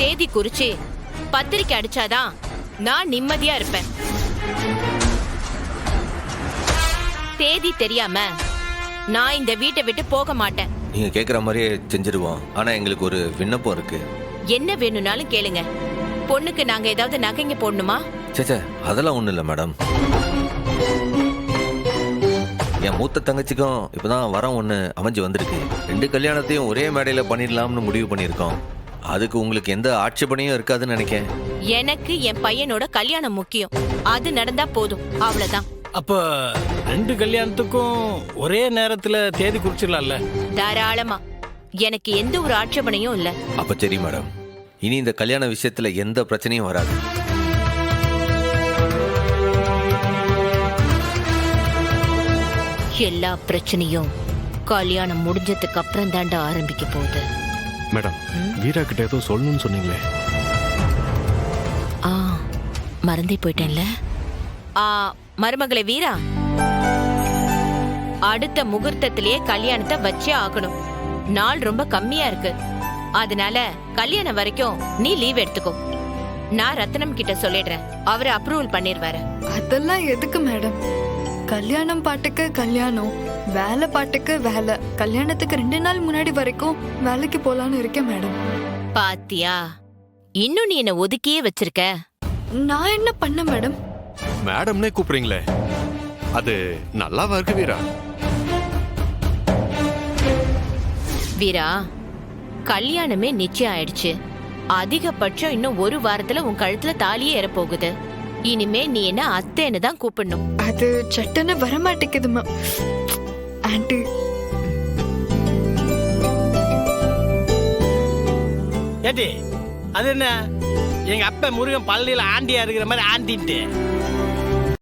தேதி குறிச்சு பத்திரிக்கை அடிச்சாதான் நான் நிம்மதியா இருப்பேன். தேதி தெரியாம நான் இந்த வீட்டை விட்டு போக மாட்டேன். நீங்க கேக்குற மாதிரியே செஞ்சிருவோம். ஆனா எங்களுக்கு ஒரு விண்ணப்பம் இருக்கு. என்ன வேணும்னாலும் கேளுங்க. பொண்ணுக்கு நாங்க ஏதாவது நகைங்க போடணுமா? சேச்சே, அதெல்லாம் ஒண்ணும் இல்ல மேடம். என் மூத்த தங்கச்சிக்கும் இப்பதான் வரம் ஒண்ணு அமைஞ்சு வந்திருக்கு. 2 கல்யாணத்தையும் ஒரே மேடையில பண்ணிடலாம்னு முடிவு பண்ணிருக்கோம். அதுக்கு உங்களுக்கு எந்த ஆட்சேபனையும் இருக்காதுன்னு நினைக்கிறேன். எனக்கு என் பையனோட கல்யாணம் முக்கியம். அது நடந்தா போதும், அவ்வளவுதான். அப்ப 2 கல்யாணத்துக்கும் ஒரே நேரத்துல தேதி குறிச்சிடலாம்ல? தாராளமா. எனக்கு எந்த ஒரு ஆட்சேபனையும் இல்ல. அப்ப சரி மேடம், இனி இந்த கல்யாண விஷயத்துல எந்த பிரச்சனையும் வராது. எல்லா பிரச்சனையும் கல்யாணம் முடிஞ்சதுக்கு அப்புறம் தாண்டா ஆரம்பிக்க போகுது. மேடம், வீரா கிட்ட ஏதோ சொல்லணும்னு சொன்னீங்களே? மறந்தே போயிட்டேன்ல. மருமகளே வீரா, அடுத்த முகூர்த்தத்திலேயே கல்யாணத்தை வச்சே ஆகணும். நாள் ரொம்ப கம்மியா இருக்கு. அதனால கல்யாணம் வரைக்கும் நீ லீவ் எடுத்துக்கோ. நான் ரத்னம் கிட்ட சொல்லிடுறேன், அவரு அப்ரூவல் பண்ணிடுவாரு. அதெல்லாம் எதுக்கு மேடம்? கல்யாணம் பாட்டுக்கு கல்யாணம், வேலை பாட்டுக்கு வேலை. கல்யாணத்துக்கு 2 நாள் முன்னாடி வரைக்கும் வேலைக்கு போலான்னு இருக்கேன் மேடம். பாத்தியா, இன்னும் நீ என்ன ஒதுக்கியே வச்சிருக்க. நான் என்ன பண்ண மேடம்? மேடம்னே கூப்பிடுறீங்களே, அது நல்லாவா இருக்கு வீரா? வீரா, கல்யாணமே நிச்சயம் ஆயிடுச்சு. அதிகபட்சம் இன்னும் 1 வாரத்துல உன் கழுத்துல தாலியே ஏற போகுது. இனிமே நீ என்ன அத்தைன்னு தான் கூப்பிடணும். அது சட்டுன்னு வரமாட்டேங்குதுமா ஆண்டி. ஏட்டி, அது என்ன எங்க அப்பா முருகன் பள்ளியில ஆண்டியா இருக்கிற மாதிரி ஆண்டிட்டு